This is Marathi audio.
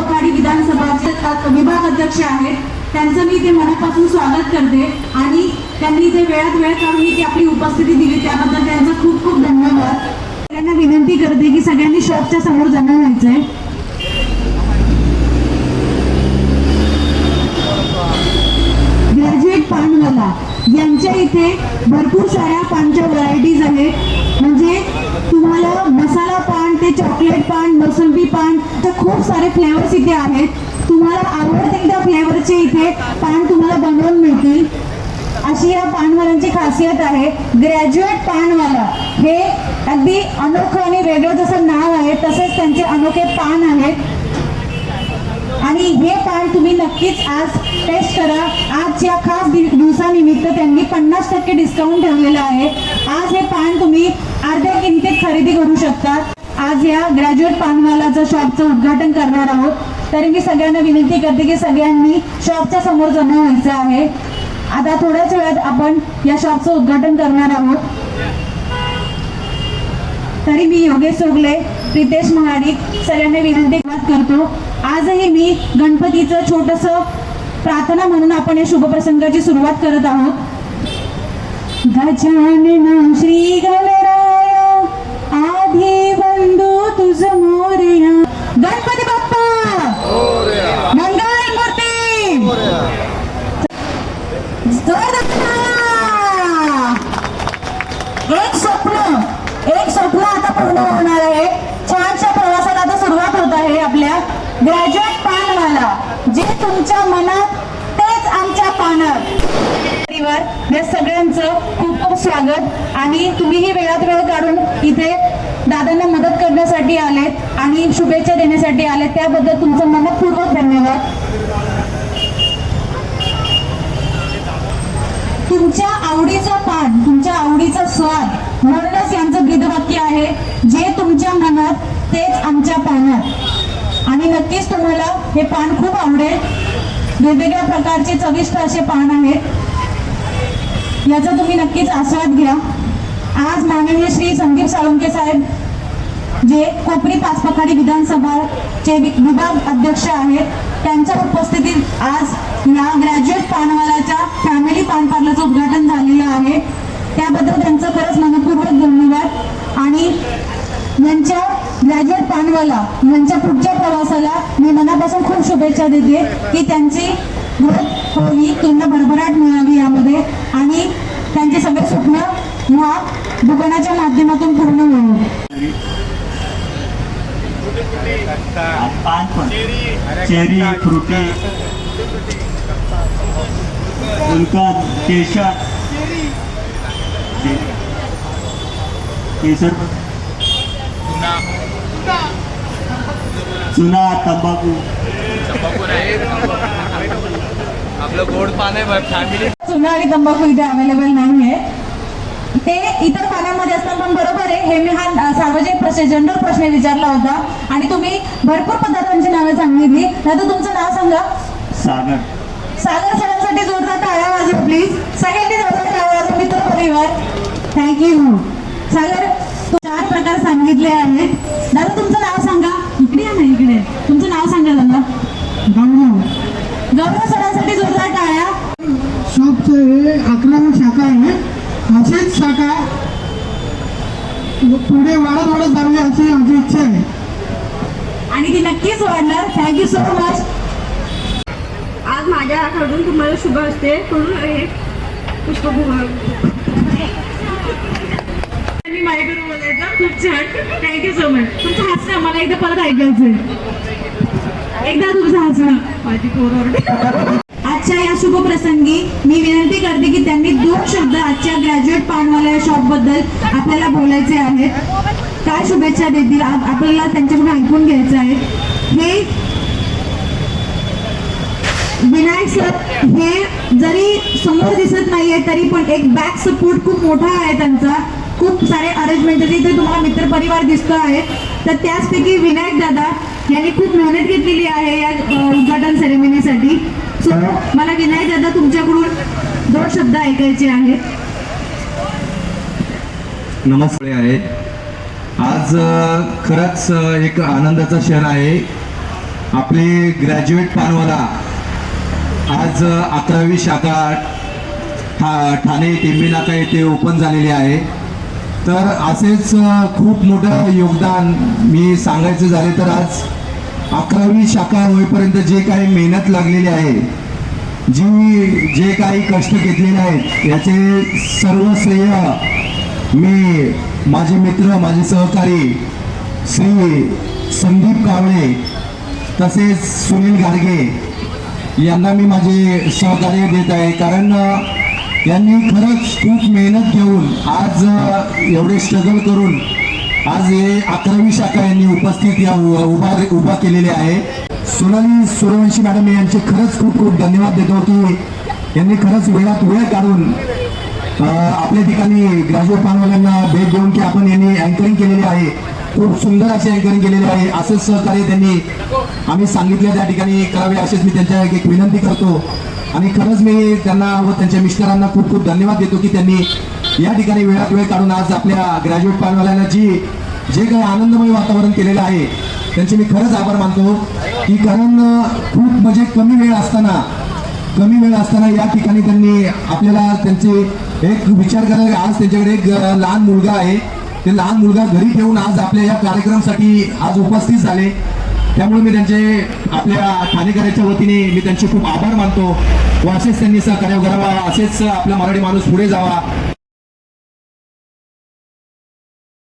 पखाडी विधानसभाचे विभाग अध्यक्ष आहेत, त्यांचं मी ते मनापासून स्वागत करते आणि त्यांनी ते वेळात वेळ काढून ती आपली उपस्थिती दिली त्याबद्दल त्यांचा खूप खूप धन्यवाद. त्यांना विनंती करते की सगळ्यांनी शॉपच्या समोर जमा व्हायचंय. ग्रॅज्युएट पानवाला यांच्या इथे भरपूर साऱ्या पानच्या व्हरायटीज आहेत. म्हणजे तुम्हाला मसाला पान ते चॉकलेट पान, मोसंबी पान, तर खूप सारे फ्लेवर्स इथे आहेत. तुम्हाला आवडतील त्या फ्लेवरचे इथे पान तुम्हाला बनवून मिळतील. अशी या पानवाल्यांची खासियत आहे. ग्रॅज्युएट पानवाला हे अगदी अनोखं आणि वेगळं जसं नाव आहे तसेच त्यांचे अनोखे पान आहेत. आणि हे पान तुम्ही नक्कीच आज टेस्ट करा. आज या खास दिवसानिमित्त त्यांनी 50% डिस्काउंट ठेवलेला आहे. आज हे पान तुम्ही अर्ध्या किमतीत खरेदी करू शकता. आज या ग्रॅज्युएट पानवालाचं शॉपचं उद्घाटन करणार आहोत. तरी मी सगळ्यांना विनंती करते की सगळ्यांनी शॉपच्या समोर जमा व्हायचं आहे. आता थोड्याच वेळात आपण या शॉपचं उद्घाटन करणार आहोत. तरी मी योगेश सोगले, प्रितेश महाडिक सगळ्यांना विनंती करतो. आजही मी गणपतीचं छोटंसं प्रार्थना म्हणून आपण या शुभप्रसंगाची सुरुवात करत आहोत. गजानन श्री गणराय आधी बंधू तुझ मोरया, गणपती बाप्पा मंगल मूर्ती, एक स्वप्न आता पूर्ण होणार आहे. छानशा प्रवासाला आता सुरुवात होत आहे आपल्या. ग्रॅज्युएट पानवाला, जे तुमच्या मनात तेच आमच्या पानात. या सगळ्यांचं खूप खूप स्वागत. आणि तुम्हीही वेळात वेळ काढून इथे दादांना मदत करण्यासाठी आलेत आणि शुभेच्छा देण्यासाठी आलेत, त्याबद्दल तुमचं मनपूर्वक धन्यवाद. तुमच्या आवडीचं पान, तुमच्या आवडीचा स्वाद, म्हणूनच यांचं ब्रीदवाक्य आहे, जे तुमच्या मनात तेच आमच्या पानात. आणि नक्कीच तुम्हाला हे पान खूप आवडेल. वेगवेगळ्या प्रकारचे चविष्ट असे पान आहेत. याचा तुम्ही नक्कीच आस्वाद घ्या. आज माननीय श्री संदीप साळुंखे साहेब, जे कोपरी पाचपखाडी विधानसभाचे विभाग अध्यक्ष आहेत, त्यांच्या उपस्थितीत आज या ग्रॅज्युएट पानवालाच्या फॅमिली पान पार्लरचं उद्घाटन झालेलं आहे. त्याबद्दल त्यांचं खरंच मनपूर्वक धन्यवाद. आणि यांच्या ग्रॅज्युएट पानवाला यांच्या पुढच्या प्रवासाला मी मनापासून खूप शुभेच्छा देते की त्यांची ग्रोथ होई, त्यांना भरभराट मिळावी यामध्ये आणि त्यांचे सगळे स्वप्न ह्या दुकानाच्या माध्यमातून पूर्ण होईल. चेरी, फ्रुटी, उनका केशर, केसर, चुना, तंबाखू. आपलं गोड पान आहे फॅमिली. चुना आणि तंबाखू इथे अवेलेबल नाही आहे. ते इतर पाण्यामध्ये असतात. पण बरोबर आहे, हे मी हा सार्वजनिक जनरल प्रश्न विचारला होता आणि तुम्ही भरपूर पदार्थांची नावे सांगितली. आता तुमचं नाव सांगा. सागर. सागर सरांसाठी जोरदार टाळ्या वाजवा प्लीज. सगळ्यांनी जोरदार टाळ्या वाजवा. मित्र परिवार, थँक्यू. सागर, 4 प्रकार सांगितले आहेत. दादा तुमचं नाव सांगा. इकडे या ना, इकडे. तुमचं नाव सांगा दादा. गौरव. गौरव सरांसाठी जोरदार टाळ्या. शॉपचं हे 11वी शाखा आहे. अशीच शाखा पुढे वाढत जावी अशी आमची इच्छा आहे आणि ती नक्कीच वाढणार. Thank you so much. आज माझ्याकडून तुम्हाला शुभ असते करून हे पुष्पगुच्छ मी माझ्याकडून बोलायचं. खूप छान, थँक्यू सो मच. तुमचं हसणं मला एकदा परत ऐकायचंय. एकदा तुमचं हसणं. माझी पोरं. आजच्या या शुभ प्रसंगी मी विनंती करते की त्यांनी 2 शब्द आजच्या ग्रॅज्युएट पानवाला या शॉप बद्दल आपल्याला बोलायचे आहेत. काय शुभेच्छा देतील आपल्याला त्यांच्याकडून ऐकून घ्यायचं आहे. हे विनायक सर हे जरी समोर दिसत नाहीये तरी पण एक बॅक सपोर्ट खूप मोठा आहे त्यांचा. खूप सारे अरेंजमेंट इथे तुम्हाला मित्र परिवार दिसतो आहे. तर त्याचपैकी विनायक दादा यांनी खूप मेहनत घेतलेली आहे या उद्घाटन सेरेमनीसाठी. सो मला विनायक दादा तुमच्याकडून 2 शब्द ऐकायचे आहेत. नमस्कार आहे. आज खरंच एक आनंदाचा क्षण आहे. आपले ग्रॅज्युएट पानवाला आज 11वी शाखा ठाणे टिंबी नाका येथे ओपन झालेली आहे. तर असेच खूप मोठं योगदान मी सांगायचं झाले तर आज 11वी शाखा होईपर्यंत जे काही मेहनत लागलेली आहे, जे काही कष्ट घेतलेले आहेत, याचे सर्व श्रेय मी माझे मित्र, माझे सहकारी श्री संदीप कावळे तसेच सुनील गाडगे यांना मी माझे सहकार्य देत आहे. कारण यांनी खरंच खूप मेहनत घेऊन आज एवढे स्ट्रगल करून आज हे 11वी शाखा यांनी उपस्थित या उभा केलेले आहे. सोनाली सूर्यवंशी मॅडम यांचे खरंच खूप खूप धन्यवाद देतो की यांनी खरंच वेळात वेळ काढून आपल्या ठिकाणी ग्रॅज्युएट पानवाल्यांना भेट देऊन की आपण यांनी अँकरिंग केलेली आहे, खूप सुंदर असे अँकरिंग केलेले आहे. असंच सहकार्य त्यांनी आम्ही सांगितलं त्या ठिकाणी करावे असेच मी त्यांच्या एक विनंती करतो. आणि खरंच मी त्यांना व त्यांच्या मिस्टरांना खूप खूप धन्यवाद देतो की त्यांनी या ठिकाणी वेळात वेळ काढून आज आपल्या ग्रॅज्युएट पानवाल्यांना जे काही आनंदमय वातावरण केलेलं आहे त्यांचे मी खरंच आभार मानतो. की कारण खूप म्हणजे कमी वेळ असताना या ठिकाणी त्यांनी आपल्याला त्यांचे एक विचार करायला, आज त्यांच्याकडे एक लहान मुलगा आहे, ते लहान मुलगा घरी ठेवून आज आपल्या या कार्यक्रमासाठी आज उपस्थित झाले. त्यामुळे मी त्यांचे आपल्या ठाणेकरांच्या वतीने मी त्यांचे खूप आभार मानतो व असेच त्यांनी सहकार्य करावा, असेच आपला मराठी माणूस पुढे जावा